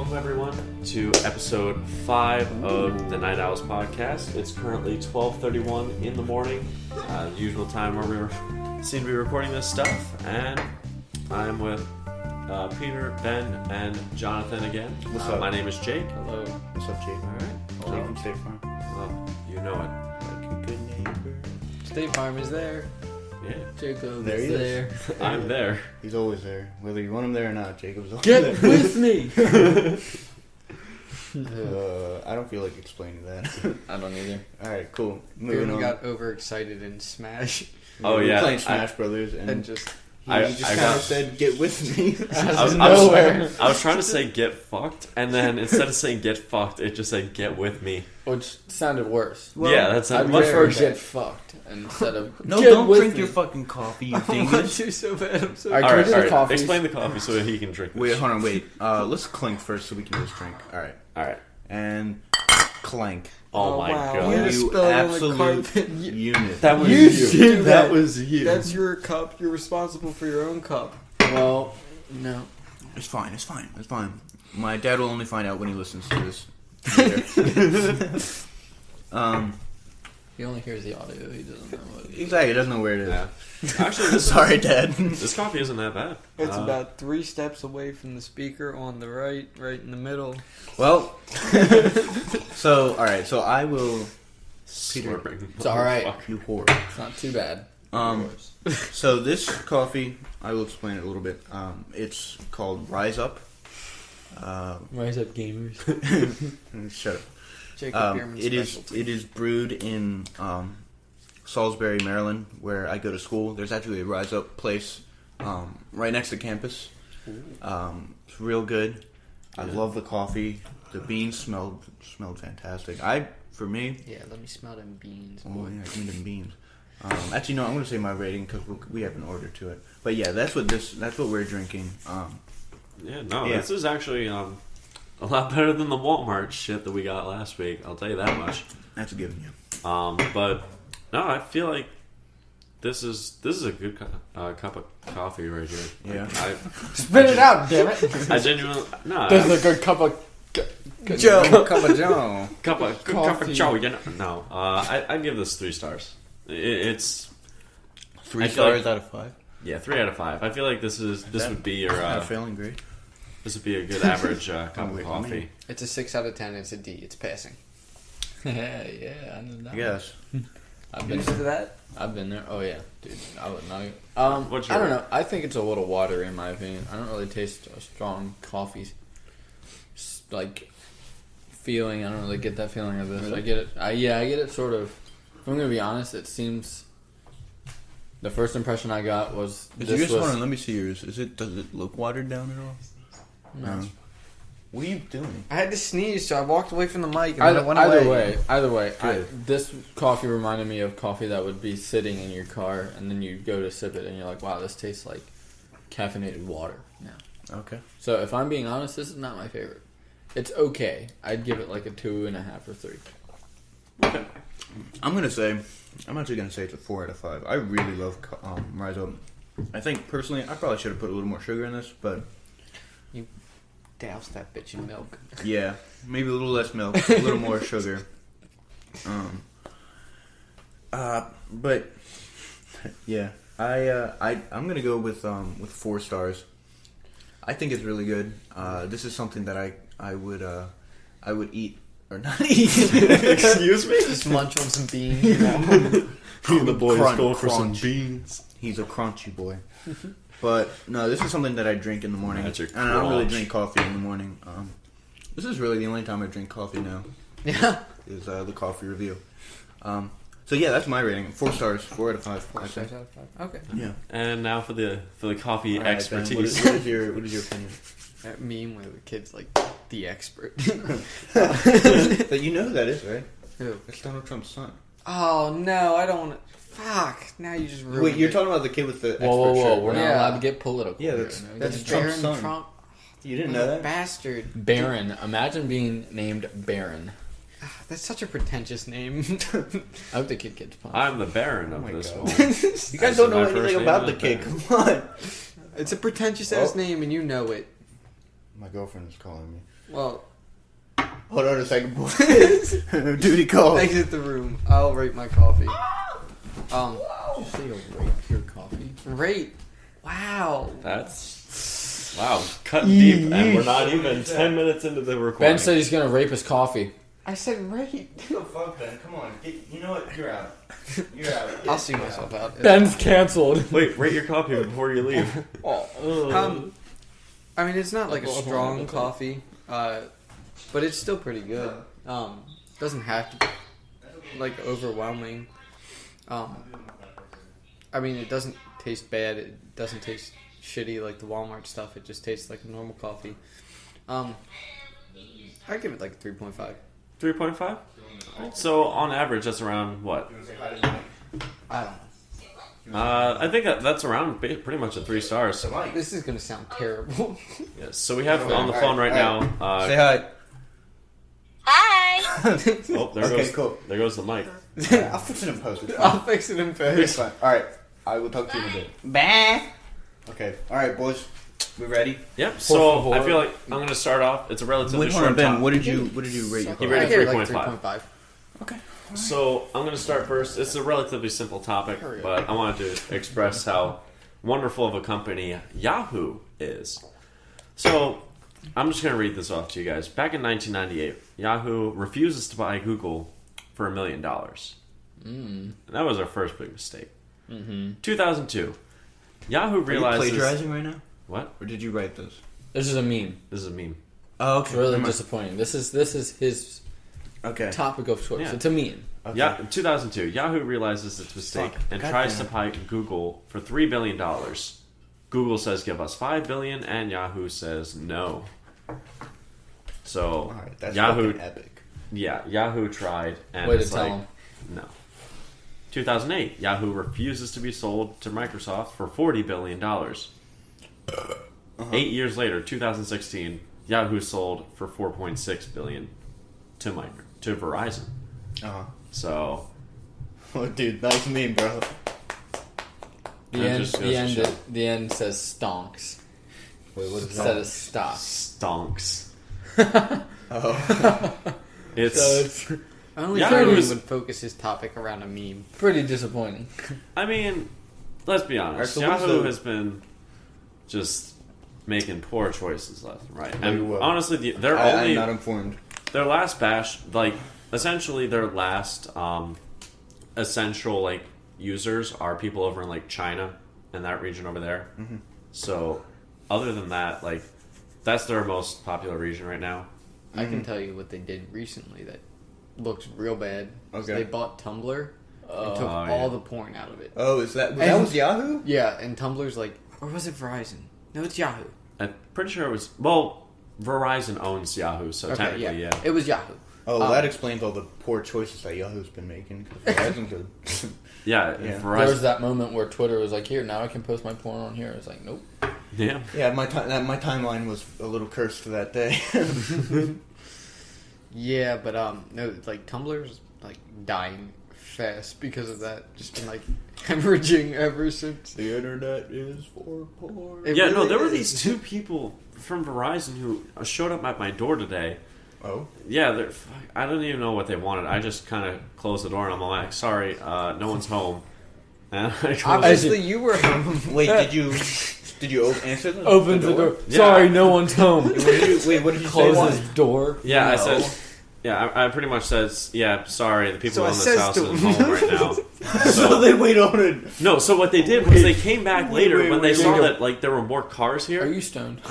welcome everyone to episode 5 of the Night Owls podcast. It's currently 12:31 in the morning, the usual time where we seem to be recording this stuff, and I'm with Peter, Ben, and Jonathan again. What's up? My name is Jake. Hello. What's up, Jake? Alright. Jake from State Farm. Well, you know it. Like a good neighbor. State Farm is there. Yeah. Jacob There he is is. there. I'm there. He's always there. Whether you want him there or not, Jacob's always Get there. with me! I don't feel like explaining that. I don't either. Alright, cool. We Moving on. got overexcited in Smash Oh, We were yeah, playing Smash Brothers and and just he I just got- kind of said, get with me. I was trying to say get fucked, and then instead of saying get fucked, it just said get with me. which sounded worse. Yeah, that's I'd much prefer worse. get fucked instead of No, get don't with drink me. your fucking coffee, you I want dingus. to so bad. I'm so All Can we right, do the coffees? explain the coffee so he can drink. Wait, this. hold on, wait. Let's clink first so we can just drink. Alright. All right. And clank. Oh, my wow. god. You just You spilled it on the absolute carpet. unit. That was You you. did that. was you. That's your cup. You're responsible for your own cup. Well, no. It's fine, it's fine, it's fine. My dad will only find out when he listens to this. He only hears the audio. He doesn't know what it is. Exactly, he doesn't know where it is. Yeah. Actually, Sorry, Dad. this coffee isn't that bad. It's about 3 steps away from the speaker on the right in the middle. Well, so alright, so I will. Peter. Slurping. It's all right. Fuck. You whore. It's not too bad. So this coffee, I will explain it a little bit. It's called Rise Up. Rise up, gamers. Shut up. Jacob Bierman's It specialty. is brewed in Salisbury, Maryland, where I go to school. There's actually a Rise Up place right next to campus. It's real good. I love the coffee. The beans smelled fantastic. For me, Yeah, let me smell them beans. oh Boy. yeah, give me them beans. Actually, no, I'm gonna say my rating because we have an order to it. But yeah, that's what we're drinking. This is actually a lot better than the Walmart shit that we got last week. I'll tell you that much. That's a given, yeah. But no, I feel like this is a good cup of coffee right here. Yeah. Spit it out, damn it! I genuinely no. This is a good cup of Joe, cup of Joe. Cup of Coffee. Joe. You know, no. I'd give this 3 stars. It's 3 I feel stars like- out of 5. yeah, 3 out of 5. I feel like this would be your Not a failing grade. this would be a good average cup of wait, coffee. It's a 6 out of 10. It's a D. It's passing. yeah, I know that. I guess. I've been Used to that? I've been there. Oh yeah, dude. I would know. What's I your- don't know. I think it's a little watery in my opinion. I don't really taste a strong coffee like feeling. I don't really get that feeling of this. Really? I get it. I get it sort of. If I'm gonna be honest, it seems. The first impression I got was Did this you just was. hold on? Let me see yours. Does it look watered down at all? No. What are you doing? I had to sneeze, so I walked away from the mic and then it went Either away. way, Good. this coffee reminded me of coffee that would be sitting in your car, and then you go to sip it, and you're like, "Wow, this tastes like caffeinated water." Now, Okay. so if I'm being honest, this is not my favorite. It's okay. I'd give it like a 2.5 or 3. Okay. I'm actually gonna say it's a 4 out of 5. I really love Rise Up. I think personally, I probably should have put a little more sugar in this, but Douse that bitch in milk. yeah, maybe a little less milk, a little more sugar. But yeah, I'm gonna go with 4 stars. I think it's really good. This is something that I would eat or not eat. Excuse me. Just munch on some beans. The boys Crunch, go for some crunch. beans. He's a crunchy boy. But no, this is something that I drink in the morning, That's your and I don't really crunch. drink coffee in the morning. This is really the only time I drink coffee now. Yeah. Is the coffee review. So yeah, that's my rating. 4 stars, 4 out of 5. 4 I stars think. out of 5. Okay. Yeah. And now for the coffee All right, Ben, expertise. what is your opinion? That meme where the kid's like the expert. But you know who that is, right? Who? It's Donald Trump's son. Oh no, I don't want to. Fuck. Now you just ruined Wait, you're it. talking about the kid with the expert Whoa! shirt, We're right? not Yeah. allowed to get political. Yeah, here, that's- no? that's Just Trump's Baron son. Trump. You didn't know that? Bastard. Baron. Imagine being named Baron. That's such a pretentious name. I hope the kid gets punched. I'm the Baron of my this God. one. You guys This don't is know my first anything name about and the kid. Ben. Come on. It's a pretentious ass Oh. name, and you know it. My girlfriend is calling me. Well, Hold on a second, boys. Duty call. exit the room. I'll rate my coffee. Did you say you'll rate your coffee? Rate. Wow. Wow, cut deep, and we're not even 10 minutes into the recording. Ben said he's gonna rape his coffee. I said rate. Oh, fuck, Ben. Come on. You know what? You're out. You're out. I'll see myself out. Ben's canceled. Wait, rate your coffee before you leave. I mean, it's not like a strong coffee, but it's still pretty good. Doesn't have to be like overwhelming. I mean, it doesn't taste bad. It doesn't taste shitty like the Walmart stuff. It just tastes like a normal coffee. I give it like a 3.5. 3.5? So, on average, that's around what? I don't know. I think that's around pretty much a 3 stars. This is gonna sound terrible. Yes, so we have on the phone right now. Say hi. Hi. Oh, there Okay, goes cool. there goes the mic. I'll fix it in post. It's I'll fine. fix it in It's post. fine. Alright. I will talk to you in a bit. Bah. Okay. Alright, boys. We ready? Yep. So favor. I feel like I'm going to start off. It's a relatively Wait, hold short on, Ben. topic. What did you rate your He I rated give it like 3.5. 3.5. Okay. So I'm going to start first. It's a relatively simple topic, Hurry up. but I wanted to express how wonderful of a company Yahoo is. So I'm just going to read this off to you guys. Back in 1998, Yahoo refuses to buy Google for $1 million. That was our first big mistake. 2002, Yahoo Are you realizes... plagiarizing right now? What? Or did you write this? This is a meme. This is a meme. Oh, It's okay. really Never mind. disappointing. This is his Okay. topic of choice. Yeah. It's a meme. Okay. Yeah, in 2002, Yahoo realizes its mistake Fuck. and God tries damn to it. buy Google for $3 billion. Google says give us $5 billion, and Yahoo says no. So Alright, that's Yahoo, fucking epic. yeah, Yahoo tried, and Way to it's tell like him. no. 2008, Yahoo refuses to be sold to Microsoft for $40 billion. 8 years later, 2016, Yahoo sold for $4.6 billion to Verizon. Uh-huh. So Oh, dude, nice meme, bro. The That end. just goes The to end. show. The end says stonks Wait, what is instead of stop. stonks. Oh. It's So it's Only Yahoo Yahoo is- would focus his topic around a meme. pretty disappointing. I mean, let's be honest. Alright, so what's Yahoo the- has been just making poor choices left and right. Very And well. honestly, their I'm only not informed. their last bash, like essentially their last essential like users are people over in like China and that region over there. Mm-hmm. So other than that, like that's their most popular region right now. I can tell you what they did recently that looks real bad. Okay. They bought Tumblr and took Oh, yeah. all the porn out of it. Oh, is that And- was Yahoo? Yeah, and Tumblr's like, or was it Verizon? No, it's Yahoo. I'm pretty sure it was Verizon owns Yahoo, so technically, yeah. It was Yahoo. Oh, that explains all the poor choices that Yahoo's been making. 'Cause Verizon could. Yeah, Yeah. There was Verizon. that moment where Twitter was like, "Here, now I can post my porn on here." It's like, nope. Yeah. Yeah, my timeline was a little cursed for that day. Yeah, but no, like Tumblr's like dying fast because of that. Just been like hemorrhaging ever since. The internet is for poor. It Yeah, no, really there were is. these two people from Verizon who showed up at my door today. Oh, Yeah, I don't even know what they wanted. I just kind of closed the door and I'm like, sorry, no one's home. And I closed Obviously, you were home. wait, did you answer the Opens the door. Yeah. Sorry, no one's home. What did you say? Closes door. Yeah, I No. said. Yeah, I pretty much says, yeah, sorry, the people So I in this says house to isn't him. home right now. So they wait on it. No, so what they did was they came back later wait, when they wait, saw wait. that like there were more cars Are here. you stoned?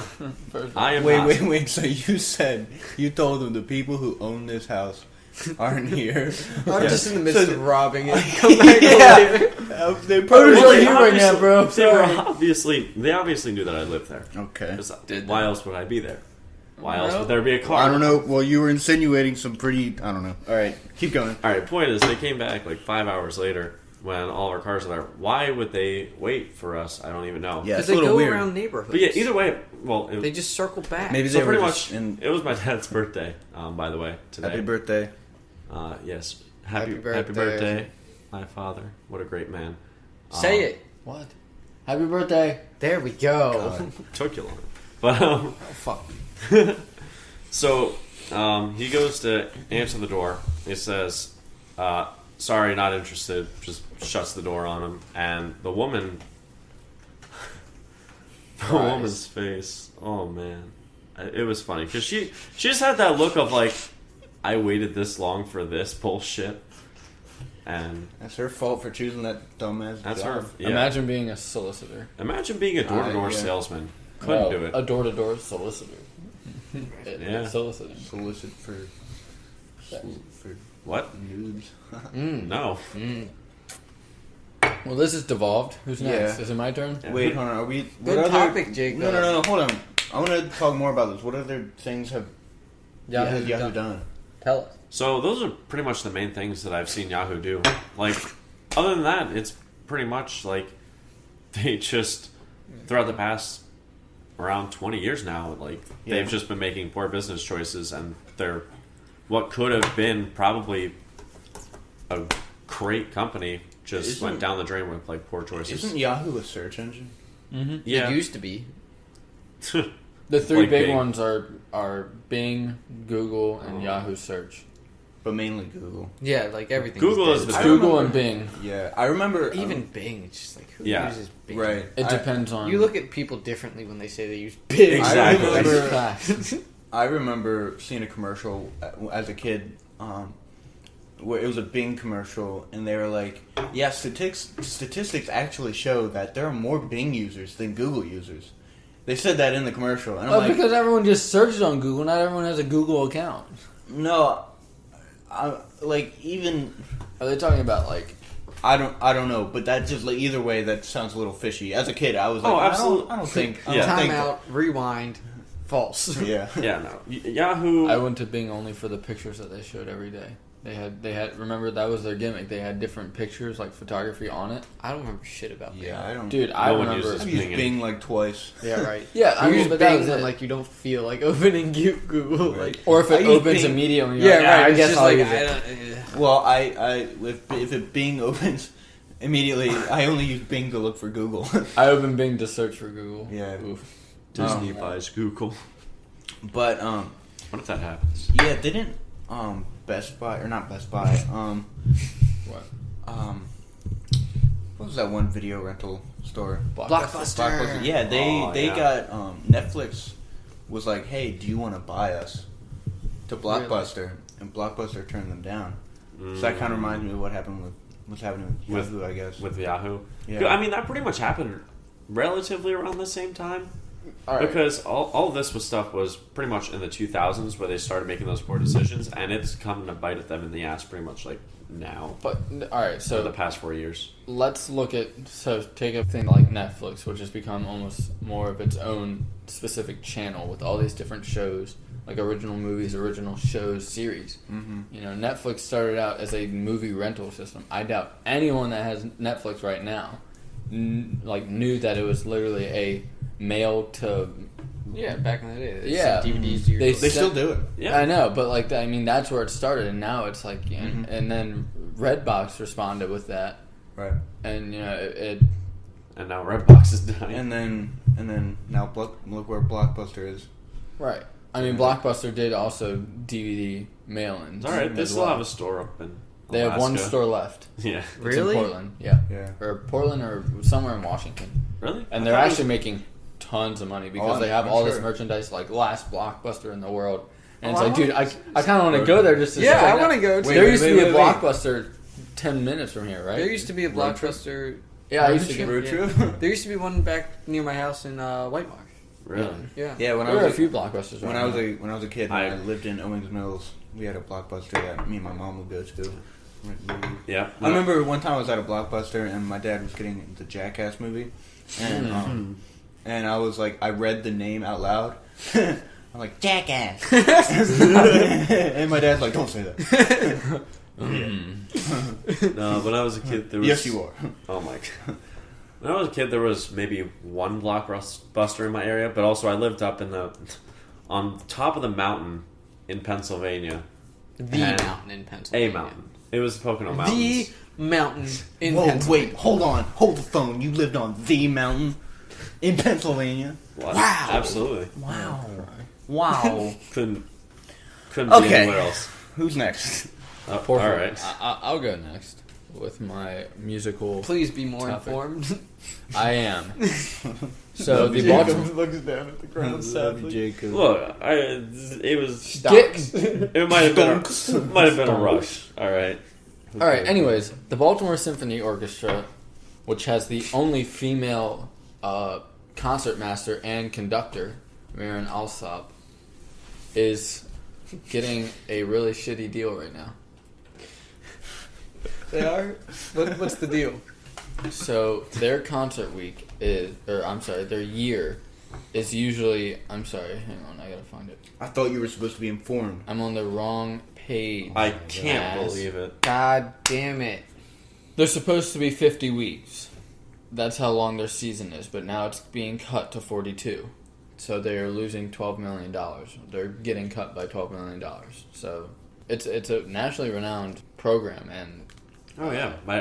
First I am not. Wait. So you told them the people who own this house aren't here. I'm just in the midst So- of robbing it. Come back later. They What probably is Well, on they you right now, obviously- bro? They were Sorry. they obviously knew that I lived there. Okay. 'Cause Did why they? else would I be there? Why else Well, would there be a car? I don't know. Well, you were insinuating some pretty. I don't know. All right, keep going. All right, point is, they came back like 5 hours later when all our cars are there. Why would they wait for us? I don't even know. Yeah, Because it's a they little go weird. around neighborhoods. But yeah, either way, well, They just circle back. Maybe so they were pretty just much in. it was my dad's birthday. By the way, today. Happy birthday. Yes, Happy happy birthday. birthday, my father. What a great man. Say it. What? Happy birthday. There we go. Took you long, but Oh, fuck. So he goes to answer the door. He says, "Sorry, not interested." Just shuts the door on him, and the woman's face. Oh man, it was funny because she just had that look of like, I waited this long for this bullshit, and That's her fault for choosing that dumbass that's job. her. Yeah. Imagine being a solicitor. Imagine being a door-to-door Yeah. salesman. Couldn't do it. A door-to-door solicitor. Yeah. Soliciting. Solicit for What? nudes. No. Well, this is devolved. Who's next? Yeah. Is it my turn? Wait, hold on. Are we? Good what topic, other, Jake, No, though. hold on. I want to talk more about this. What other things has Yahoo done? Tell us. So those are pretty much the main things that I've seen Yahoo do. Like, other than that, it's pretty much like they just throughout the past around 20 years now, like they've just been making poor business choices, and they're what could have been probably a great company just went down the drain with like poor choices. Isn't Yahoo a search engine? Yeah. It used to be. The three Like big Bing. ones are Bing, Google, and Yahoo Search. But mainly Google. Yeah, like everything. Google is It's the Google and Bing. Yeah, I remember. Even Bing. It's just like who Yeah. uses Bing? Right. It depends on. You look at people differently when they say they use Bing. Exactly. I remember, Facts. I remember seeing a commercial as a kid, where it was a Bing commercial, and they were like, "Yeah, statistics actually show that there are more Bing users than Google users." They said that in the commercial, and I'm like, because everyone just searches on Google. Not everyone has a Google account. "No, like even Are they talking about like? I don't know, but that just like either way, that sounds a little fishy." As a kid, I was like, Oh, absolutely. I don't think, Yeah. Time think out. Rewind. False. yeah, Yeah, no. Yahoo. I went to Bing only for the pictures that they showed every day. They had. Remember that was their gimmick. They had different pictures, like photography on it. I don't remember shit about Bing. yeah. I don't. Dude, I No one remember. uses I've used Bing. Bing like twice. Yeah, right. Yeah, I You mean, use but that Bing was when it. like you don't feel like opening Google. Like Or if I it use opens Bing. immediately, you're yeah, like, right. I It's guess just I'll like use I it. don't. Well, if it Bing opens immediately, I only use Bing to look for Google. I opened Bing to search for Google. Yeah. Oof. Disney buys Google. But What if that happens? yeah, didn't Best Buy or not Best Buy What? what was that one video rental store? Blockbuster. Yeah, they yeah. got Netflix was like, hey, do you want to buy us to Blockbuster? And Blockbuster turned them down. So that kind of reminds me of what happened with what's happening with Yahoo, I guess. With Yahoo. Yeah. I mean, that pretty much happened relatively around the same time. All right. Because all of this stuff was pretty much in the 2000s where they started making those poor decisions, and it's coming to bite at them in the ass pretty much like now. But all right, For so the past 4 years. let's look at take a thing like Netflix, which has become almost more of its own specific channel with all these different shows, like original movies, original shows, series. Mm-hmm. You know, Netflix started out as a movie rental system. I doubt anyone that has Netflix right now knew that it was literally a mail to. Yeah, back in the day. They Yeah. sent DVDs to your They door. They still do it. Yeah. I know, but like I mean, that's where it started, and now it's like, Mhm. and then Redbox responded with that, Right. and you know it And now Redbox is dying. And then now look where Blockbuster is. right. I mean, Blockbuster did also DVD mail-ins. It's alright, they as still well. have a store up in They have one Alaska. store left. Yeah. It's Really? in Portland, yeah, Yeah. or Portland or somewhere in Washington, Really? and I they're thought it was- actually making tons of money because Oh, they have I'm all this sure. merchandise, like last Blockbuster in the world. And Oh, it's like, I dude, want- I kind of want to go there just to Yeah, check I it out. want to go. Wait, There used to be a wait. Blockbuster 10 minutes from here, right? There used to be a Road trip? Blockbuster. Yeah, I used to get. Road Yeah. trip. There used to be one back near my house in White Marsh. Really? Yeah. Yeah, when There I are a was few Blockbusters. when right I was now. when I was a kid, and I I- lived in Owings Mills. We had a Blockbuster that me and my mom would go to. Yeah. I remember one time I was at a Blockbuster and my dad was getting the Jackass movie, and I was like, I read the name out loud. I'm like, Jackass, and my dad's like, don't say that. No, when I was a kid, there was. Yes, you are. Oh my god. When I was a kid, there was maybe one Blockbuster in my area, but also I lived up on top of the mountain in Pennsylvania. The And mountain in Pennsylvania. A mountain. It was the Pocono Mountains. The mountain in Whoa, Pennsylvania. wait, hold on, hold the phone. You lived on the mountain in Pennsylvania. What? Wow. Absolutely. Wow. Wow. Couldn't couldn't be Okay. anywhere else. Who's next? All Perfect. right. I'll go next with my musical. Please be more Topic. informed. I am. So the Baltimore. looks down at the ground Jacob. Look, it was. Get, It might have been a rush. All right. all right. Anyways, the Baltimore Symphony Orchestra, which has the only female concertmaster and conductor, Marin Alsop, is getting a really shitty deal right now. They are? What's the deal? So their concert week is, their year is usually. I'm sorry, hang on, I gotta find it. I thought you were supposed to be informed. I'm on the wrong page. I can't Ass. believe it. God damn it. They're supposed to be 50 weeks. That's how long their season is, but now it's being cut to 42. So they're losing $12 million. They're getting cut by $12 million. So it's a nationally renowned program, and Oh yeah, my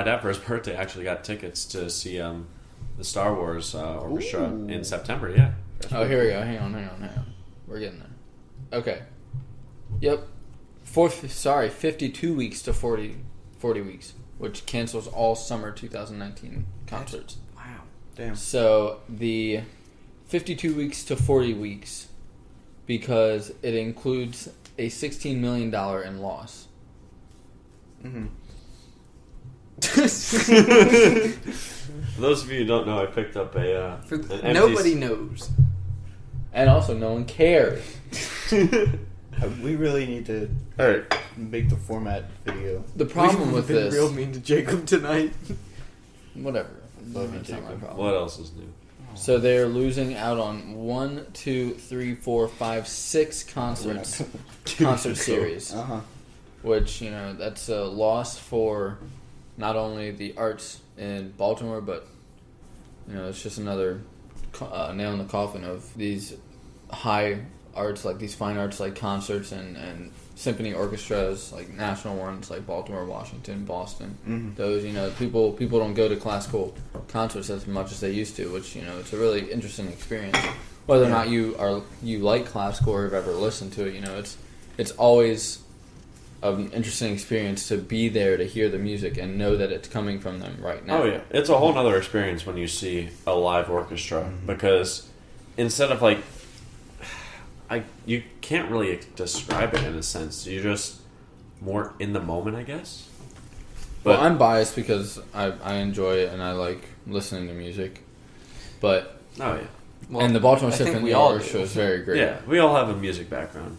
dad for his birthday actually got tickets to see the Star Wars orchestra in September. Yeah. oh, here we go. Hang on. We're getting there. Okay. Yep. 52 weeks to 40 weeks, which cancels all summer 2019 concerts. Wow. Damn. So the 52 weeks to 40 weeks, because it includes a $16 million in loss. Mm-hmm. For those of you who don't know, I picked up an empty Nobody knows. And also, no one cares. We really need to All right. make the format video. The problem We've with been this... real mean to Jacob tonight. Whatever. Love you, That's not my Jacob. problem. What else is new? So they're losing out on 1, 2, 3, 4, 5, 6 concerts, concert series, Uh-huh. which, you know, that's a loss for not only the arts in Baltimore, but, you know, it's just another nail in the coffin of these high arts, like these fine arts, like concerts and symphony orchestras, like national ones, like Baltimore, Washington, Boston. Mhm. Those, you know, people don't go to classical concerts as much as they used to, which, you know, it's a really interesting experience. Whether or not you like classical or have ever listened to it, you know, it's always an interesting experience to be there to hear the music and know that it's coming from them right now. Oh yeah, it's a whole nother experience when you see a live orchestra because instead of like, you can't really describe it in a sense. You're just more in the moment, I guess. Well, I'm biased because I enjoy it and I like listening to music, but Oh yeah, Well, and the Baltimore I think Symphony we all Orchestra do. is very great. yeah. We all have a music background.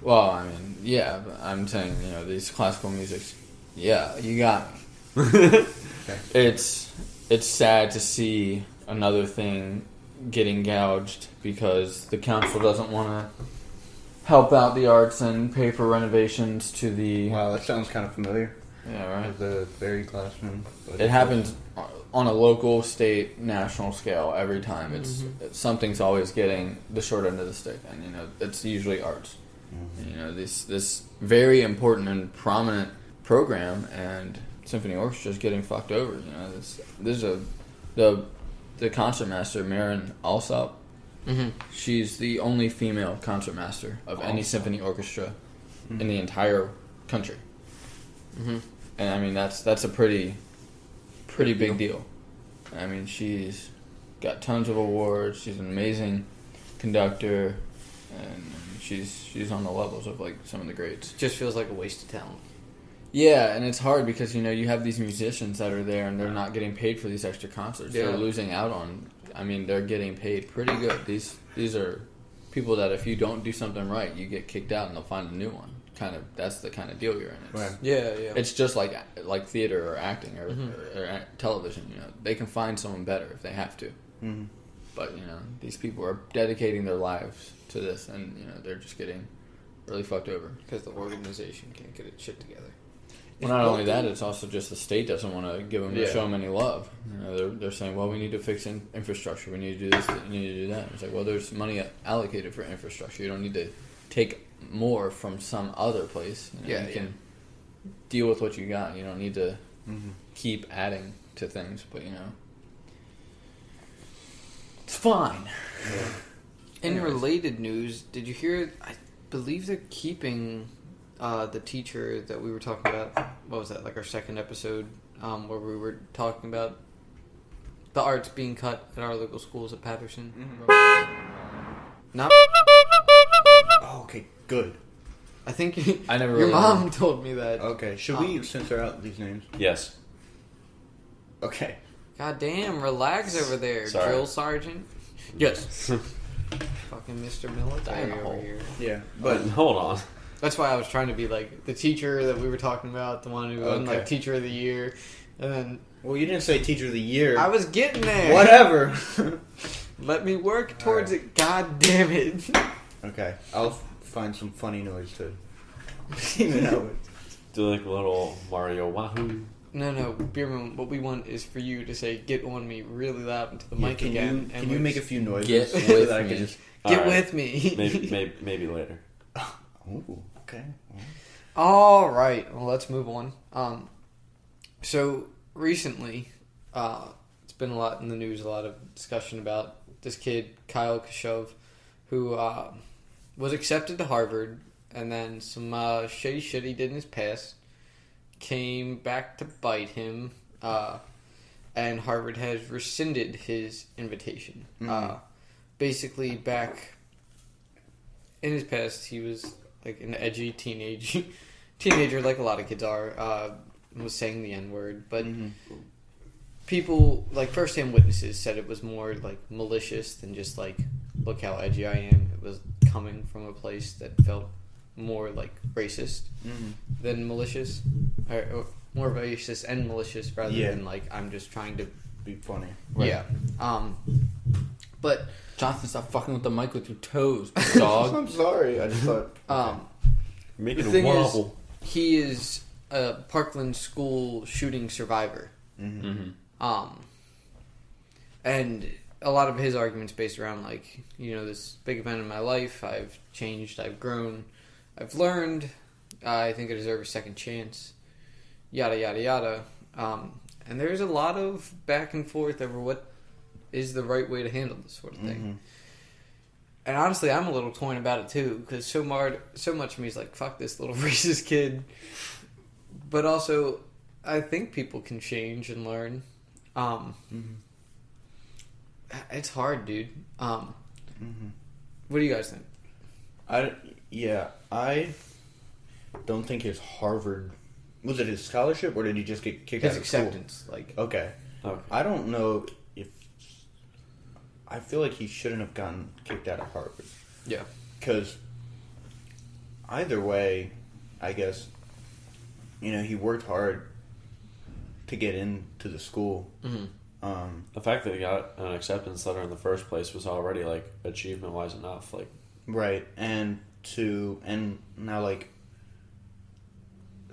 Well, I mean, yeah, but I'm saying, you know, these classical musics. Yeah, you got me. It's sad to see another thing getting gouged because the council doesn't want to help out the arts and pay for renovations to the. Wow, that sounds kind of familiar. Yeah, right. With the Barry Glassman. It happens on a local, state, national scale every time. It's something's always getting the short end of the stick, and you know it's usually arts. Mm-hmm. You know this very important and prominent program, and symphony orchestra is getting fucked over. You know this is the concertmaster Marin Alsop. Mm-hmm. She's the only female concertmaster of any symphony orchestra in the entire country. Mm-hmm. And I mean that's a pretty big deal. I mean she's got tons of awards. She's an amazing conductor, and she's on the levels of like some of the greats. Just feels like a waste of talent. Yeah, and it's hard because you know you have these musicians that are there and they're not getting paid for these extra concerts. Yeah. They're losing out on. I mean, they're getting paid pretty good. These are people that if you don't do something right, you get kicked out and they'll find a new one. That's the kind of deal you're in. Right. Yeah. It's just like theater or acting or television. You know, they can find someone better if they have to. Mm-hmm. But you know, these people are dedicating their lives to this, and you know, they're just getting really fucked over. Because the organization can't get its shit together. Well, not only that, it's also just the state doesn't want to give them Yeah. show them any love. You know, they're saying, well, we need to fix infrastructure. We need to do this. We need to do that. It's like, well, there's money allocated for infrastructure. You don't need to take more from some other place. You know, you can deal with what you got. You don't need to keep adding to things. But you know, it's fine. In Anyways. related news, did you hear? believe they're keeping the teacher that we were talking about. What was that? Like our second episode, where we were talking about the arts being cut at our local schools at Patterson. Not. Oh, okay, good. I think I never. Your Really mom told me that. Okay, should we censor out these names? Yes. Okay. God damn, relax over there, Sorry. drill sergeant. Yes. Fucking Mr. Military over here. Yeah, But but hold on. That's why I was trying to be like the teacher that we were talking about, the one who won Okay. like teacher of the year, and then well, you didn't say teacher of the year. I was getting there. Whatever. Let me work towards Alright. it. God damn it. Okay, I'll find some funny noise to even out with. Do like a little Mario Wahoo. No, Beerman, what we want is for you to say "get on me" really loud into the Yeah, mic can again. you, can you make a few noises Get so with that I me. can just? get Alright. with me? Maybe later. Ooh, okay. All right. Well, let's move on. So recently, it's been a lot in the news, a lot of discussion about this kid, Kyle Kashov, who was accepted to Harvard, and then some shitty shit he did in his past came back to bite him, and Harvard has rescinded his invitation. Basically, back in his past, he was like an edgy teenager, like a lot of kids are, was saying the N-word, but people, like first-hand witnesses, said it was more like malicious than just like, look how edgy I am. It was coming from a place that felt more like racist than malicious, or more racist and malicious rather Yeah. than like I'm just trying to. Be funny. Yeah. But Jonathan, stop fucking with the mic with your toes, dog. I'm sorry. I just thought. Make it the a thing wobble. is, he is a Parkland school shooting survivor. Mm-hmm. And a lot of his arguments based around like, this big event in my life, I've changed, I've grown, I've learned, I think I deserve a second chance, yada yada yada. And there's a lot of back and forth over what is the right way to handle this sort of thing. And honestly, I'm a little torn about it too, because so much of me is like, fuck this little racist kid. But also, I think people can change and learn. It's hard, dude. What do you guys think? I don't think his Harvard, was it his scholarship or did he just get kicked His out of school? acceptance, like, Okay. Okay. I don't know if I feel like he shouldn't have gotten kicked out of Harvard. yeah, Because either way, I guess, he worked hard to get into the school. The fact that he got an acceptance letter in the first place was already like achievement-wise enough. Like, Right, and now like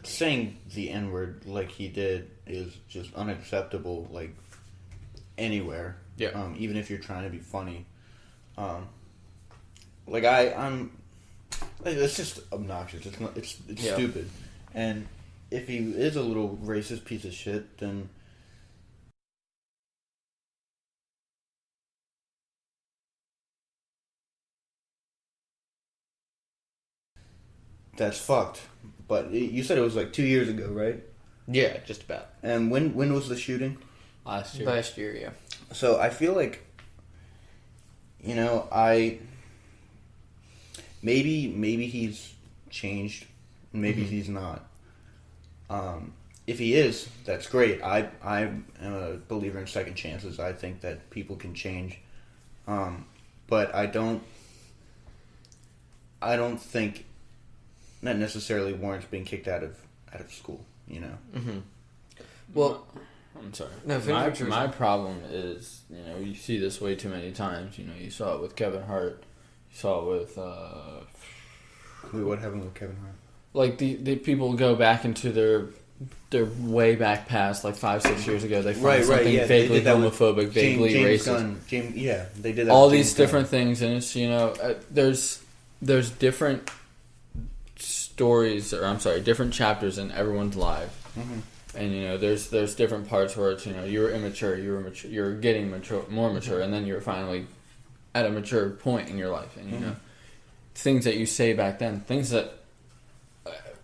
saying the N-word like he did is just unacceptable, like anywhere. Yeah. Even if you're trying to be funny. Like I'm like, it's just obnoxious. It's not. It's Yeah. stupid. And if he is a little racist piece of shit, then that's fucked. But you said it was like 2 years ago, right? yeah, just about And when was the shooting? Last year. last year. Yeah, So I feel like, I maybe he's changed, maybe he's not. If he is, that's great. I am a believer in second chances. I think that people can change, but I don't think that necessarily warrants being kicked out of school. Well, I'm sorry. No, finish what you were my saying. problem is, you see this way too many times. You saw it with Kevin Hart. You saw it with, Wait, what happened with Kevin Hart? like the people go back into their way back past, like 5-6 years ago. They find something yeah, vaguely they did that with homophobic, vaguely James racist. Gunn. They did that. All with these James Gunn. different things, and it's there's different stories, or I'm sorry, different chapters in everyone's life. And there's different parts where it's you're immature, you're getting more mature, and then you're finally at a mature point in your life, and things that you say back then, things that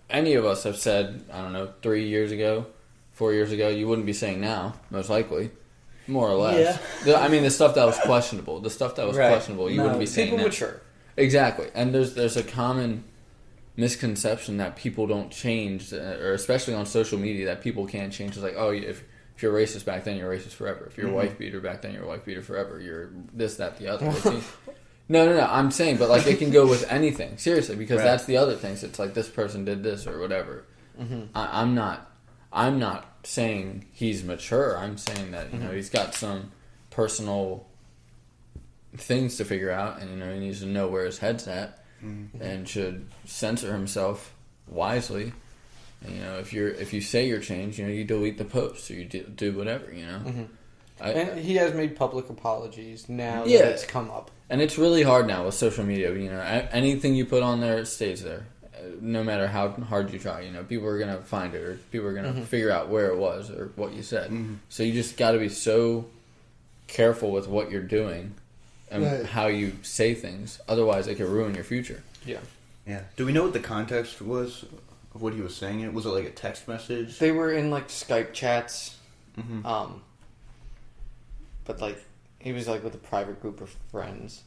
any of us have said, I don't know, 3 years ago, 4 years ago, you wouldn't be saying now, most likely. More or less. Yeah. The stuff that was questionable. The stuff that was questionable, you wouldn't be saying People now. mature. Exactly. And there's a common misconception that people don't change, or especially on social media, that people can't change. It's like, oh, if you're racist back then, you're racist forever. If you're a wife beater back then, you're a wife beater forever. You're this, that, the other. No. I'm saying, but like it can go with anything. Seriously, because that's the other things. It's like this person did this or whatever. Mm-hmm. I'm not saying he's mature. I'm saying that he's got some personal things to figure out, and he needs to know where his head's at, and should censor himself wisely. And, if you say you're changed, you delete the post or you do whatever. And he has made public apologies now that it's come up. And it's really hard now with social media. Anything you put on there stays there. No matter how hard you try, people are going to find it, or people are going to figure out where it was or what you said. So you just got to be so careful with what you're doing and how you say things. Otherwise, it could ruin your future. Yeah. Yeah. Do we know what the context was of what he was saying? Was it like a text message? They were in like Skype chats. But like he was like with a private group of friends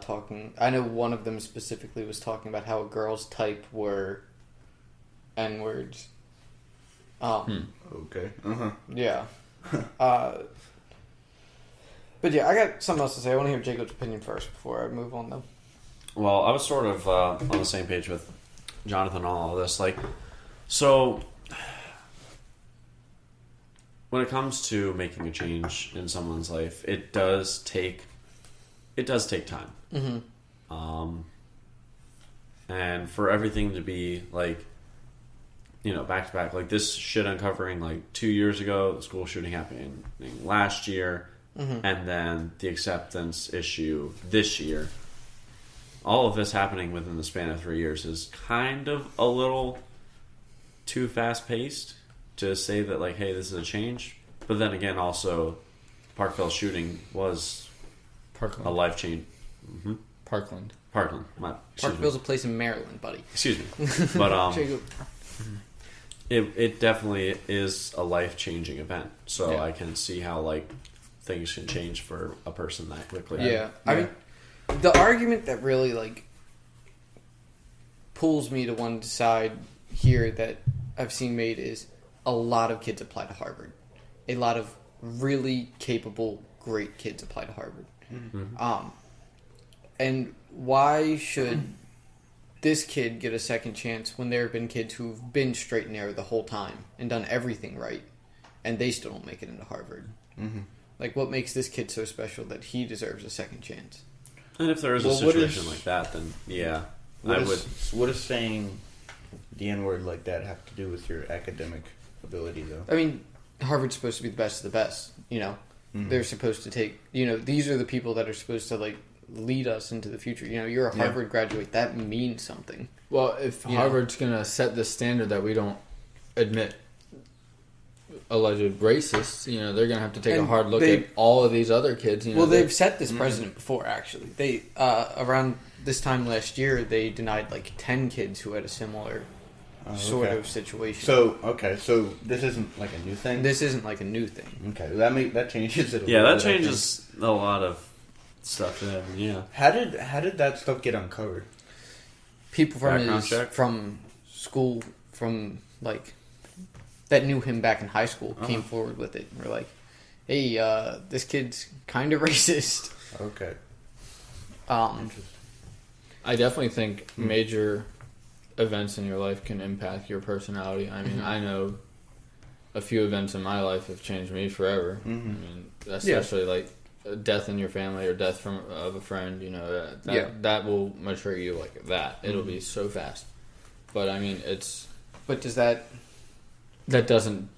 talking. I know one of them specifically was talking about how a girl's type were N-words. Okay. Yeah. But yeah, I got something else to say. I want to hear Jacob's opinion first before I move on, though. Well, I was sort of on the same page with Jonathan on all this. So when it comes to making a change in someone's life, it does take time. And for everything to be back to back, like this shit uncovering 2 years ago, the school shooting happening last year, and then the acceptance issue this year. All of this happening within the span of 3 years is kind of a little too fast paced to say that hey, this is a change. But then again, also Parkville shooting was Parkland. a life change. Parkland. Parkville's a place in Maryland, buddy. Excuse me. But Jacob. it definitely is a life changing event. So I can see how things can change for a person that quickly. Yeah. I mean, the argument that really pulls me to one side here that I've seen made is a lot of kids apply to Harvard. A lot of really capable, great kids apply to Harvard. And why should this kid get a second chance when there have been kids who've been straight and narrow the whole time and done everything right, and they still don't make it into Harvard? What makes this kid so special that he deserves a second chance? And if there is a situation like that, then I would. What does saying the N-word like that have to do with your academic ability, though? I mean, Harvard's supposed to be the best of the best, They're supposed to take, these are the people that are supposed to, lead us into the future. You're a Harvard graduate. That means something. Well, if Harvard's going to set the standard that we don't admit alleged racists, they're going to have to take a hard look at all of these other kids. They've set this precedent before, actually. They, around this time last year, they denied 10 kids who had a similar sort of situation. So this isn't a new thing? This isn't a new thing. Okay, that changes it. That changes a lot of stuff. How did that stuff get uncovered? People from school, from that knew him back in high school, came forward with it. And were like, "Hey, this kid's kind of racist." Okay. I definitely think major events in your life can impact your personality. I mean, I know a few events in my life have changed me forever. I mean, especially death in your family or death of a friend. That will mature you like that. It'll be so fast. But I mean, But does that? That doesn't.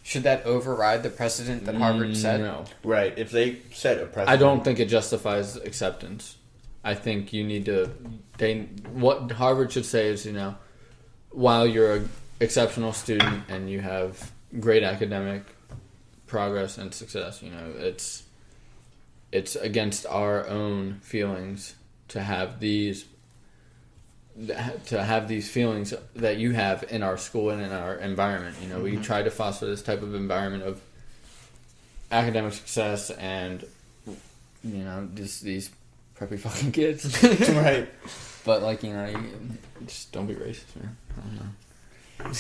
Should that override the precedent that Harvard set? No. Right. If they set a precedent, I don't think it justifies acceptance. I think you need to. What Harvard should say is, while you're an exceptional student and you have great academic progress and success, it's against our own feelings to have these feelings that you have in our school and in our environment. You know, we try to foster this type of environment of academic success and, you know, just these preppy fucking kids. Right. But, like, you know, just don't be racist, man. I don't know.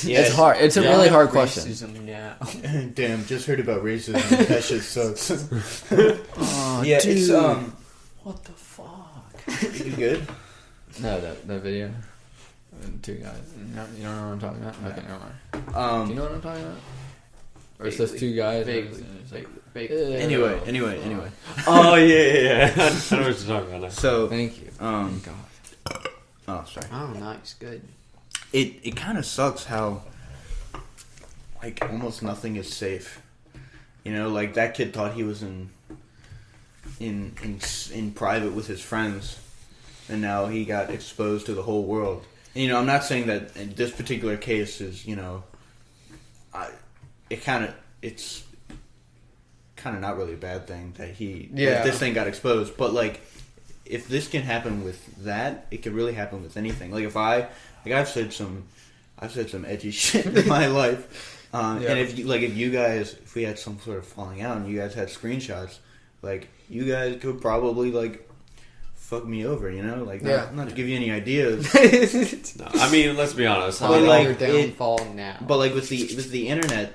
Yeah, it's hard. It's a really hard question. Racism now. Damn, just heard about racism. That shit sucks. Oh, yeah, dude. it's What the fuck? You good? No, that video. Two guys. No, you don't know what I'm talking about? Okay, never mind. Do you know what I'm talking about? Or it's just two guys? Vaguely. Anyway. Oh yeah. I know what you're talking about now. So, Thank you. oh, sorry. Oh, nice. Good. It kind of sucks how, like, almost nothing is safe. You know, like, that kid thought he was in private with his friends, and now he got exposed to the whole world. And, you know, I'm not saying that in this particular case is, you know, it's kind of not really a bad thing that this thing got exposed. But, like, if this can happen with that, it could really happen with anything. Like, I've said some edgy shit in my life, and if we had some sort of falling out and you guys had screenshots, like, you guys could probably, like, fuck me over, you know, like, not to give you any ideas. No, I mean, let's be honest. But Like, your downfall now. But, like, with the internet,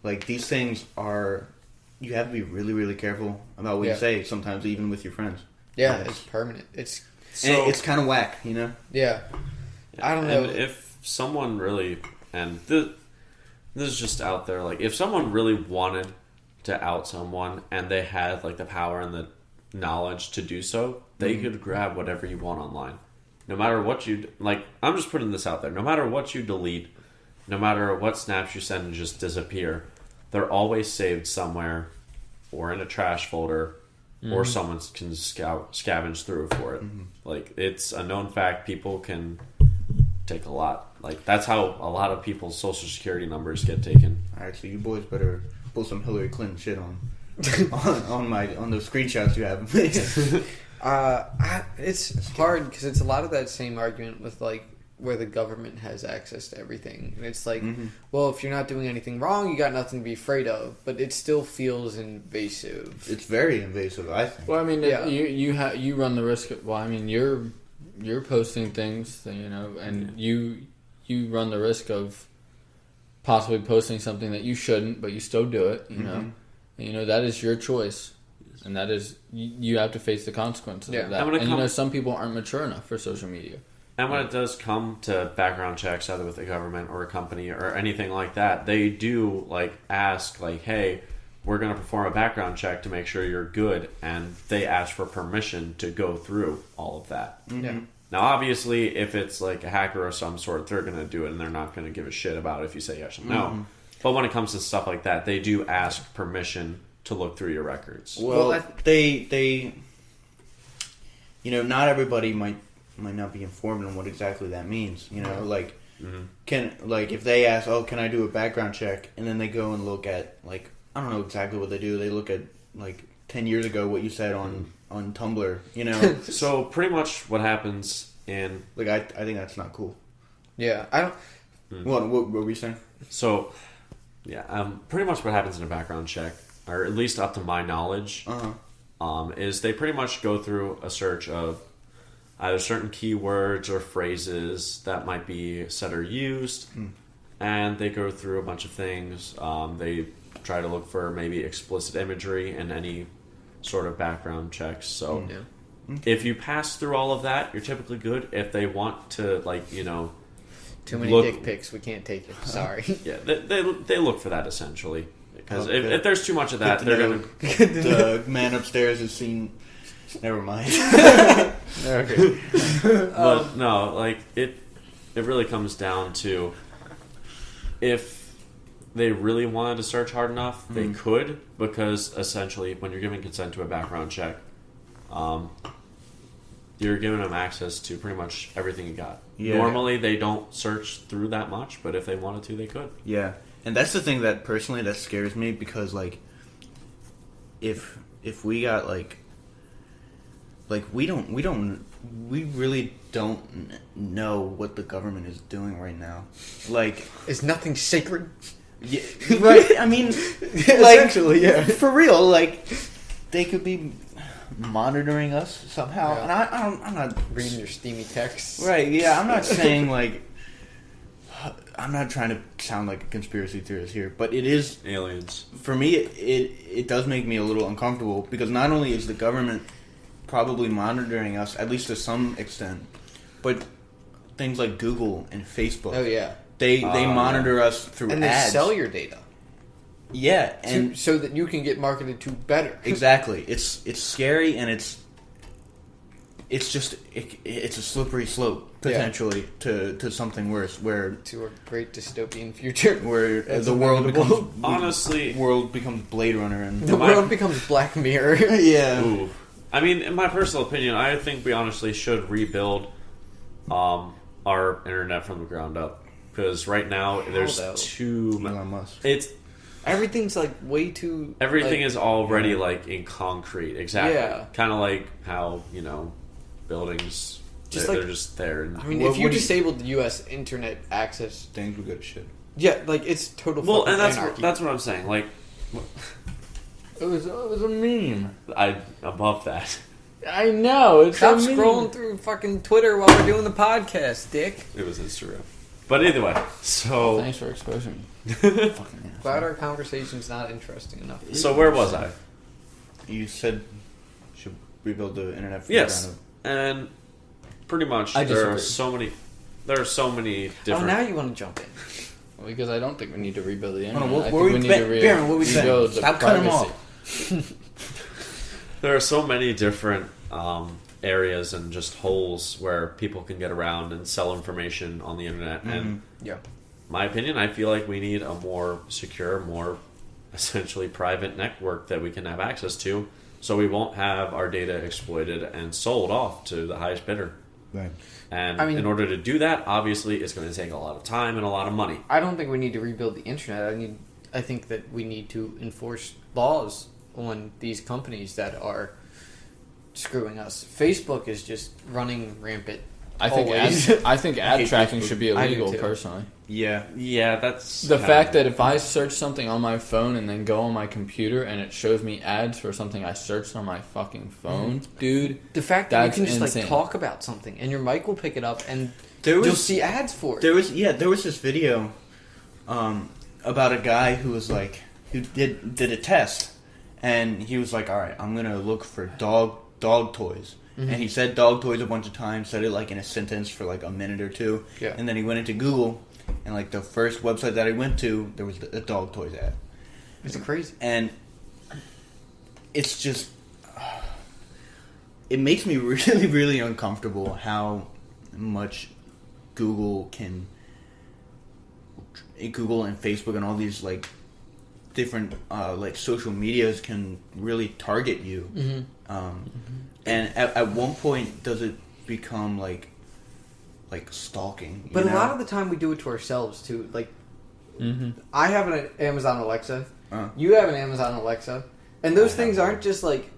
like, these things are, you have to be really, really careful about what you say. Sometimes even with your friends. Yeah, it's permanent. It's kind of whack, you know. Yeah. I don't know. And if someone really, and this is just out there, like, if someone really wanted to out someone and they had, like, the power and the knowledge to do so, they could grab whatever you want online. No matter what you, like, I'm just putting this out there, no matter what you delete, no matter what snaps you send and just disappear, they're always saved somewhere or in a trash folder or someone can scavenge through for it. Like, it's a known fact. People can take a lot. Like, that's how a lot of people's social security numbers get taken. Alright, so you boys better pull some Hillary Clinton shit on those screenshots you have. It's hard because it's a lot of that same argument with, like, where the government has access to everything. And it's like, well, if you're not doing anything wrong, you got nothing to be afraid of. But it still feels invasive. It's very invasive, I think. Well, I mean, you run the risk of, well, I mean, you're posting things, you know, and you run the risk of possibly posting something that you shouldn't, but you still do it, you know. And, you know, that is your choice. And that is, you have to face the consequences of that. And, you know, some people aren't mature enough for social media. And when it does come to background checks, either with the government or a company or anything like that, they do, like, ask, like, hey, we're going to perform a background check to make sure you're good, and they ask for permission to go through all of that. Yeah. Now, obviously, if it's like a hacker of some sort, they're going to do it, and they're not going to give a shit about it if you say yes or no. But when it comes to stuff like that, they do ask permission to look through your records. Well, they, you know, not everybody might not be informed on what exactly that means. You know, like, if they ask, oh, can I do a background check, and then they go and look at, like, I don't know exactly what they do. They look at, like, 10 years ago what you said on Tumblr, you know. So pretty much what happens in, like, I think that's not cool. Yeah, I don't. What were you saying? So, yeah, pretty much what happens in a background check, or at least up to my knowledge, is they pretty much go through a search of either certain keywords or phrases that might be said or used, and they go through a bunch of things. They try to look for maybe explicit imagery in any sort of background checks. So if you pass through all of that, you're typically good. If they want to, like, you know, too many dick pics, we can't take it. Sorry. Yeah, they look for that essentially. Because if there's too much of that, they're going to... The man upstairs has seen... Never mind. Okay. But no, like, it really comes down to, if they really wanted to search hard enough, they could, because essentially when you're giving consent to a background check, you're giving them access to pretty much everything you got. Yeah. Normally they don't search through that much, but if they wanted to, they could. Yeah. And that's the thing that personally that scares me, because, like, if we got, like, like we really don't know what the government is doing right now. Like, Is nothing sacred? yeah, right? I mean, Essentially, yeah. for real. Like, they could be monitoring us somehow, Yeah. and I'm not Reading your steamy texts. right. Yeah, I'm not saying like. I'm not trying to sound like a conspiracy theorist here, but it is Aliens. for me. It does make me a little uncomfortable because not only is the government probably monitoring us, at least to some extent, but things like Google and Facebook, Oh yeah. they monitor us through And they ads. sell your data. Yeah, and So that you can get marketed to better. exactly. It's scary, and it's just it's a slippery slope potentially to something worse, where To a great dystopian future. As the world inevitable. becomes Honestly, Blade Runner and The world becomes Black Mirror. yeah. ooh. I mean, in my personal opinion, I think we honestly should rebuild our internet from the ground up, because right now there's though? too much. Elon Musk. It's Everything's like way too. everything like, is already like in concrete, exactly. Yeah. Kind of like how buildings Just they're like- just there. And, I mean, What- if you what do you- disabled the U.S. internet access, Things will go to shit. yeah, like it's total. well, fucking and anarchy. that's what I'm saying. Like, It was a meme. I above that. I know. It's Stop a meme. scrolling through fucking Twitter while we're doing the podcast, Dick. It was Instagram. But either way, so Thanks for exposing me. Fucking ass. Glad our conversation's not interesting enough. so where was I? You said should rebuild the internet from Yes, the ground and pretty much I there are disagree. so many Oh, different. now you want to jump in? Well, because I don't think we need to rebuild the Hold internet. on, what I were think we- we need to Baron, what were we saying? rebuild the Stop cutting him privacy. There are so many different areas and just holes where people can get around and sell information on the internet. And Yeah. my opinion, I feel like we need a more secure, more essentially private network that we can have access to, so we won't have our data exploited and sold off to the highest bidder. Right. And I mean- in order to do that, obviously, it's going to take a lot of time and a lot of money. I don't think we need to rebuild the internet. I think that we need to enforce laws on these companies that are screwing us. Facebook is just running rampant. I think Always. I think ad hate tracking Facebook. should be I do illegal too. personally. Yeah. Yeah, that's The kinda- fact that if I search something on my phone and then go on my computer and it shows me ads for something I searched on my fucking phone, dude. The fact that That's you can just insane. like talk about something and your mic will pick it up and There you'll was see ads for it. there was this video about a guy who was like who did a test, and he was like, all right, I'm gonna look for dog toys. Mm-hmm. And he said dog toys a bunch of times, said it like in a sentence for like a minute or two. Yeah. And then he went into Google, and like the first website that he went to, there was a dog toys ad. It's crazy. And it's just it makes me really, really uncomfortable how much Google and Facebook and all these like different like social medias can really target you. And at one point, does it become like stalking? You But know? a lot of the time we do it to ourselves too. Like Mm-hmm. I have an Amazon Alexa. Uh. You have an Amazon Alexa. And those things aren't just like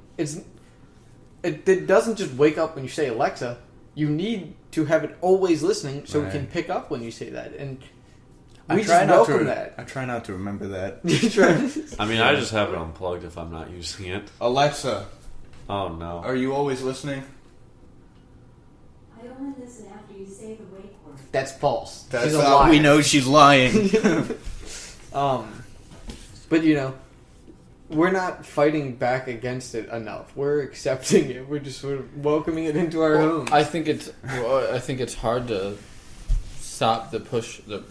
it doesn't just wake up when you say Alexa. You need to have it always listening so it Right. can pick up when you say that. And I we try just not welcome to. that. I try not to remember that. You try- I mean, I just have it unplugged if I'm not using it. Alexa, Oh no. are you always listening? I only listen after you say the wake word. That's false. That's She's a how liar. we know she's lying. But you know, we're not fighting back against it enough. We're accepting it. We're just sort of welcoming it into our homes. I think it's hard to stop the push the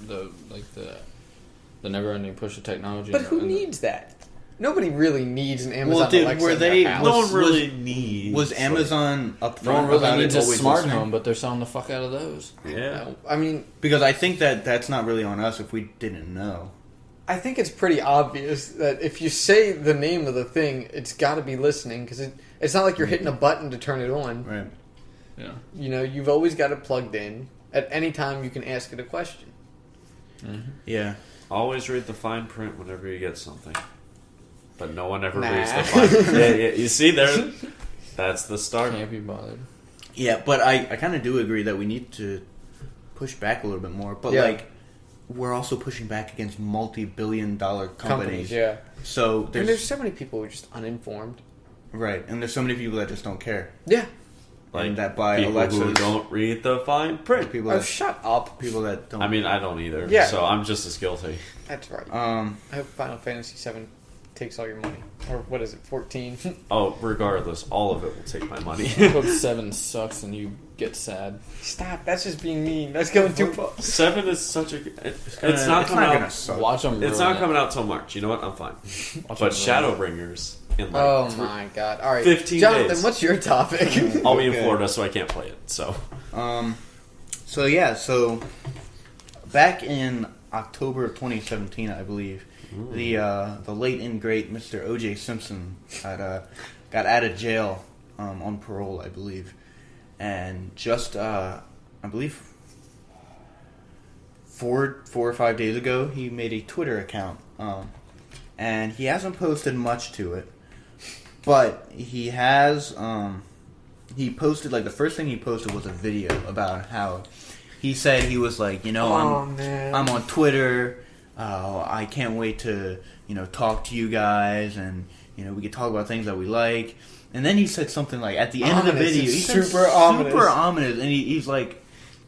never ending push of technology. But who And- needs that? Nobody really needs an Amazon Well, did- Alexa were in they- their house. No Was- one really needs. Was Amazon upfront No one really about needs it a always smart listening? home, but they're selling the fuck out of those. Yeah. I mean, Because I think that's not really on us if we didn't know. I think it's pretty obvious that if you say the name of the thing, it's got to be listening because it's not like you're hitting a button to turn it on. Right. Yeah. You know, you've always got it plugged in. At any time, you can ask it a question. Yeah. Always read the fine print whenever you get something. But no one ever Nah. reads the fine print. Yeah, you see, there. That's the start. Can't be bothered. Yeah, but I kind of do agree that we need to push back a little bit more. But, Yeah. like, we're also pushing back against multi-billion-dollar companies. Yeah. So And there's so many people who are just uninformed. Right, and there's so many people that just don't care. Yeah. Like And that buy people Alexas. who don't read the fine print. People Oh, that, shut up. people that don't. I mean, I don't either. Yeah. So I'm just as guilty. That's right. um, I hope Final Fantasy VII takes all your money. Or what is it, 14? Oh, regardless, all of it will take my money. Book 7 sucks and you get sad. Stop, that's just being mean. That's going too far. 7 is such a. It's gonna- not it's coming not out. gonna suck. Watch them. It's not coming out till March. You know what? I'm fine. Watch But 'em ruin it. Shadowbringers in like Oh my god. Alright. 15 Jonathan, days. what's your topic? I'll be in Okay. Florida, so I can't play it. So So back in October of 2017, I believe, the late and great Mr. O.J. Simpson got out of jail on parole, I believe, and just I believe 4 or 5 days ago, he made a Twitter account, and he hasn't posted much to it, but he has. He posted, like, the first thing he posted was a video about how he said he was like, man. I'm on Twitter, I can't wait to, talk to you guys, and, we can talk about things that we like. And then he said something like, at the end of the Ominous. video, It's he said super ominous. super ominous, and he's like,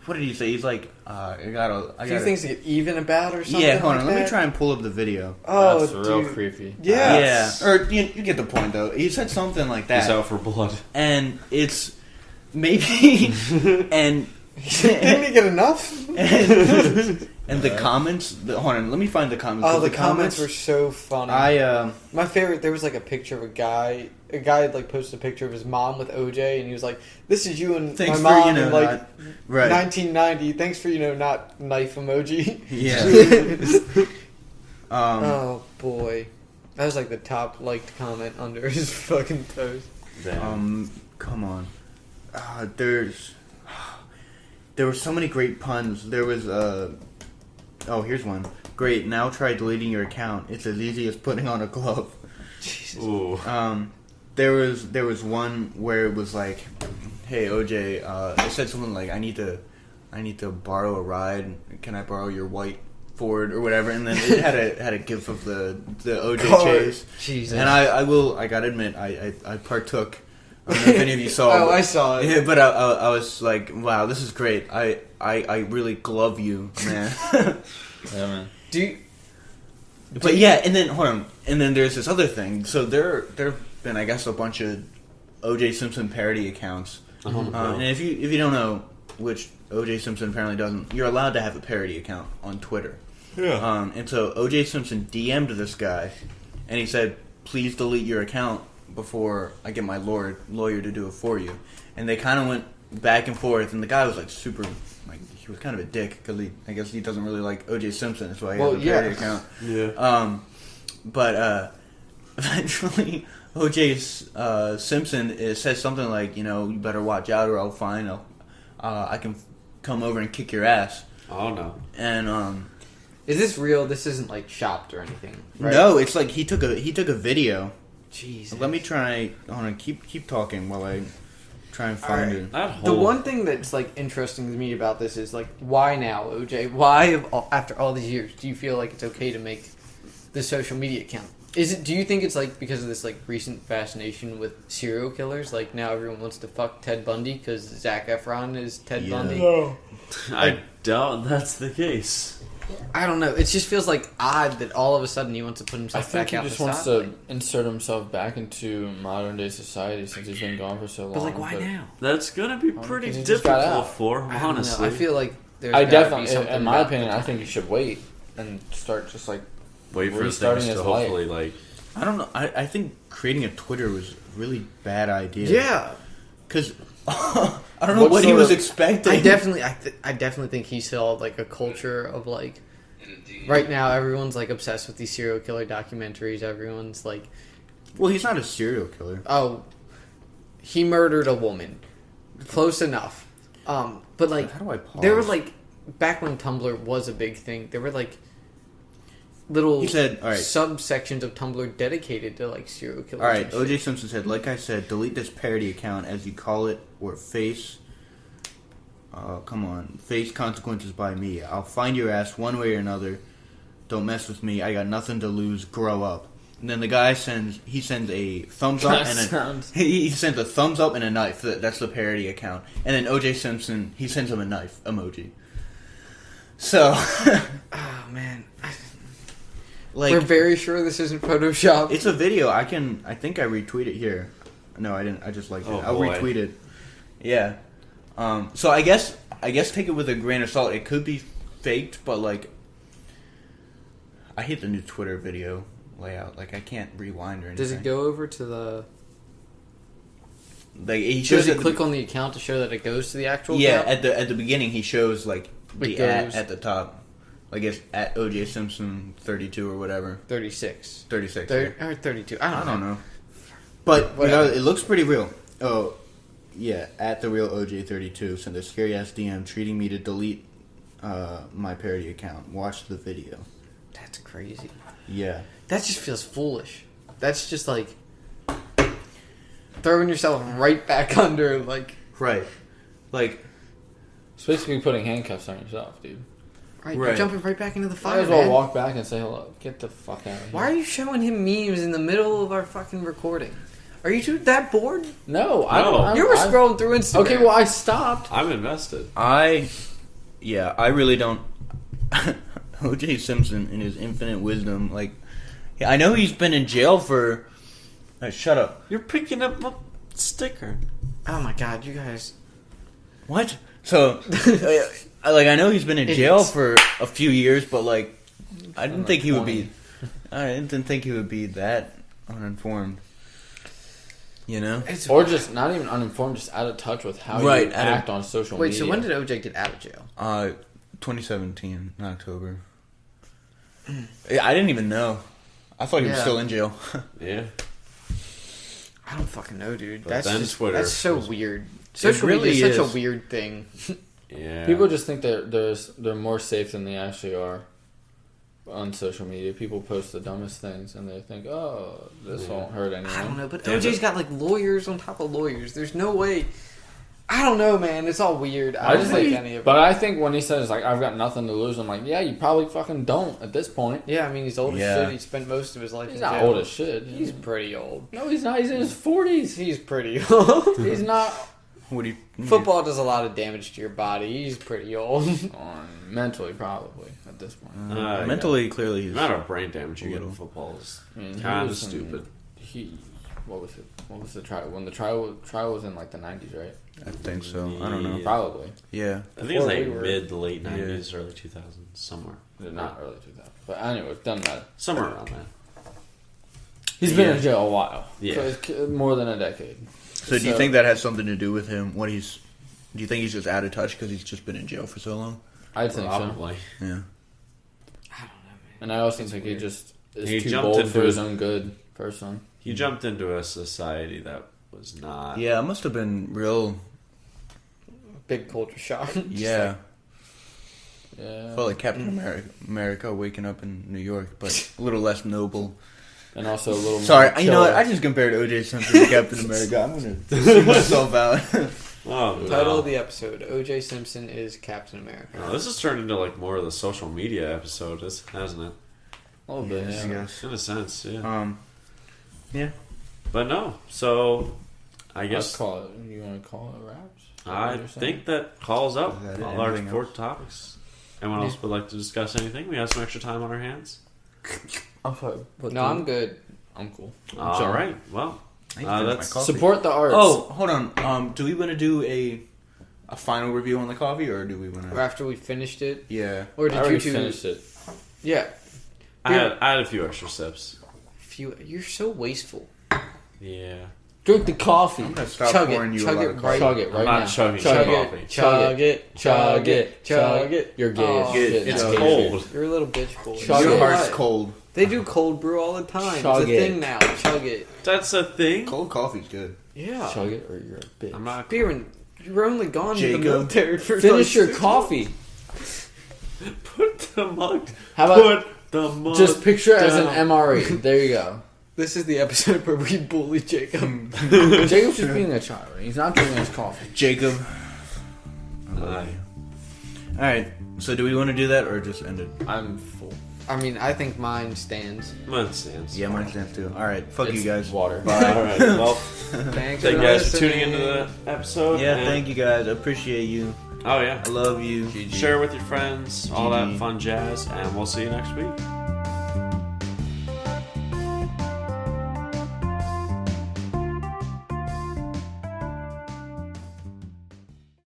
what did he say? He's like, I gotta. A few things to get even about or something. Yeah, hold like on, let me that? try and pull up the video. Oh, That's real dude. creepy. Yeah. Yeah, or you get the point though. He said something like that. he's out for blood. And it's maybe and Didn't he get enough? and the comments. Hold on, let me find the comments. Oh, 'cause the comments were so funny. I My favorite, there was like a picture of a guy had like posted a picture of his mom with OJ, and he was like, "This is you and Thanks my for, mom in like right. 1990. Thanks for not knife emoji." Yeah. Oh boy, that was like the top liked comment under his fucking post. Damn. Come on. There were so many great puns. There was oh, here's one. Great. Now try deleting your account. It's as easy as putting on a glove. Jesus. Ooh. There was one where it was like, "Hey OJ," it said something like, "I need to borrow a ride. Can I borrow your white Ford or whatever?" And then it had a gif of the OJ God. chase. Jesus. And I gotta admit, I partook. I don't know if any of you saw. Oh, I saw it. Yeah, but I was like, wow, this is great. I really glove you, man. Yeah, man. Do you, But yeah, and then hold on, and then there's this other thing. So there've been, I guess, a bunch of O.J. Simpson parody accounts. And if you don't know, which O.J. Simpson apparently doesn't, you're allowed to have a parody account on Twitter. Yeah. And so O.J. Simpson DM'd this guy, and he said, "Please delete your account before I get my lawyer to do it for you." And they kind of went back and forth, and the guy was like super, like he was kind of a dick because I guess he doesn't really like O.J. Simpson. That's why he has a parody account. Yeah. But eventually, O.J. Simpson says something like, "You better watch out, or I can come over and kick your ass." Oh no. And is this real? This isn't like shopped or anything. Right? no, it's like he took a video. Jesus. Let me try. Hold on, keep talking while I try and find it. That The whole one thing that's like interesting to me about this is like, why now, OJ? Why after all these years do you feel like it's okay to make the social media account? Is it? Do you think it's like because of this like recent fascination with serial killers? Like now everyone wants to fuck Ted Bundy because Zac Efron is Ted Yeah. Bundy. I doubt that's the case. I don't know. It just feels like odd that all of a sudden he wants to put I himself think back he out just the wants spotlight. to insert himself back into modern day society since he's been gone for so long. But like, why now? That's gonna be pretty 'cause he just got difficult out. for him, I don't know. honestly. I feel like there's I gotta definitely, be something in my about opinion, the I think time. he should wait and start just like Wait for restarting things his to life. hopefully like. I don't know. I think creating a Twitter was a really bad idea. Yeah. Because I don't know What what he sort was of- expecting. I definitely think he saw like a culture of like. Right now, everyone's like obsessed with these serial killer documentaries. Everyone's like, Well, he's not a serial killer. "Oh, he murdered a woman." Close enough. But like, How do I pause? there were like back when Tumblr was a big thing. There were like little He said, all right. subsections of Tumblr dedicated to like serial killers. All right, and shit. O.J. Simpson said, like I said, delete this parody account, as you call it, or face. Come on, face consequences by me. I'll find your ass one way or another. Don't mess with me. I got nothing to lose. Grow up. And then the guy sends a thumbs up and he sends a thumbs up and a knife. That's the parody account. And then O.J. Simpson, he sends him a knife emoji. So, Oh man, like, we're very sure this isn't Photoshop. it's a video. I think I retweet it here. No, I didn't. I just liked it. Oh, I'll boy. retweet it. Yeah. So I guess take it with a grain of salt. It could be faked, but like, I hate the new Twitter video layout. Like, I can't rewind or anything. Does it go over to the? Like, he shows Does it at click on the account to show that it goes to the actual? Yeah, account? at the beginning he shows like the It at goes- at the top, like it's at OJ Simpson 32 or whatever, 36. 36. 30, or 32. I I don't don't know. know, but Whatever. it looks pretty real. Oh, yeah, at the real OJ 32 sent a scary ass DM treating me to delete my parody account. Watch the video. That's crazy. Yeah, That just feels foolish. That's just like throwing yourself right back under like. right. Like, It's basically putting handcuffs on yourself, dude. Right, Right. You're jumping right back into the Might fire, as well man. walk back and say hello. Get the fuck out of here. Why are you showing him memes in the middle of our fucking recording? Are you two that bored? No, I don't. No. You were scrolling through Instagram. Okay, well I stopped. I'm invested. I really don't. OJ Simpson, in his infinite wisdom, like, I know he's been in jail for. Shut up. You're picking up a sticker. Oh my god, you guys. What? So, I know he's been in jail Idiots. for a few years, but like, I didn't like think he would 20. be. I didn't think he would be that uninformed. You know? It's Or just not even uninformed, just out of touch with how Right, you out of- act on social Wait, media. so when did OJ get out of jail? 2017, in October. Yeah, I didn't even know. I thought he was Yeah. still in jail. Yeah. I don't fucking know, dude. But That's then just, Twitter that's so was- weird. Social really media is such is. a weird thing. Yeah. People just think they're more safe than they actually are on social media. People post the dumbest things and they think, oh, this Yeah. won't hurt anyone. I don't know, but Yeah, OJ's got like lawyers on top of lawyers. There's no way. I don't know, man. It's all weird. I don't think any of it. But I think when he says like I've got nothing to lose, I'm like, yeah, you probably fucking don't at this point. Yeah, I mean he's old as Yeah. shit. He spent most of his life He's in not jail. old as shit. He's pretty old. No, he's not. He's in his 40s. He's pretty old. He's not What do you? Football does a lot of damage to your body. He's pretty old. mentally probably at this point. Yeah. Mentally, clearly, he's. The amount of brain damage you get in Little. football is I mean, he kind of was in- stupid. What was it? What was the trial? When the trial was in like the 90s, right? I think so. I don't know. Yeah. Probably. Yeah. I think it's like we were- mid to late 90s, early 2000s, somewhere. Not early 2000s. But anyway, it doesn't matter. Somewhere around there. He's been Yeah. in jail a while. Yeah. So it's more than a decade. So do you think that has something to do with him? Do you think he's just out of touch because he's just been in jail for so long? I think so. Probably. Yeah. And I also think he just is He too jumped bold into for his it. own good, personally. He jumped into a society that was not. Yeah, it must have been real. Big culture shock. Yeah. Yeah. Felt like Captain America waking up in New York, but a little less noble. And also a little Sorry, more you know what? killer. I just compared O.J. Simpson to Captain America. I'm going to see myself out. Oh, no. Title of the episode: OJ Simpson is Captain America. No, this has turned into like more of the social media episode, hasn't it? A little bit, Yes, yeah. yes. In a sense, yeah. Yeah. But no, so I Let's guess call it. You want to call it wraps? Is that I what you're saying? think that calls up Is that it? all our Anything important else? topics. Anyone else would like to discuss anything? We have some extra time on our hands. I'm sorry. No, I'm good. I'm cool. All right. Well, I need to finish that's my coffee. Support the arts. Oh, hold on. Do we want to do a final review on the coffee, or do we want Or to? after we finished it, Yeah. or I did already you two? finished it. Yeah. I had a few extra sips. You're so wasteful. Yeah. Drink the coffee. I'm gonna stop Chug it, pouring you chug a lot it of right- coffee. Chug it I'm right not now. chugging Chug coffee. it. Chug it. Chug it. Chug it. You're gay Oh, as shit. It's now. cold. You're a little bitch boy. Chug Your it. heart's cold. They do cold brew all the time. Chug it's a it. thing now. Chug it. That's a thing. Cold coffee's good. Yeah. Chug it or you're a bitch. I'm not. Byron, you're only gone to the Jacob. military for Finish like your 6 coffee. Put the mug. How about The Just picture it as an MRE. There you go. This is the episode where we bully Jacob. Jacob's just being a child. He's not drinking his coffee. Jacob. I love you. All right. So do we want to do that or just end it? I'm full. I mean, I think mine stands. Mine stands. Yeah, mine stands too. All right. Fuck It's you guys. water. Bye. All right. Well, Thanks thank you guys for listening. tuning into the episode. Yeah, and- thank you guys. I appreciate you. Oh yeah. I love you. GG. Share with your friends, all that GG. fun jazz, and we'll see you next week.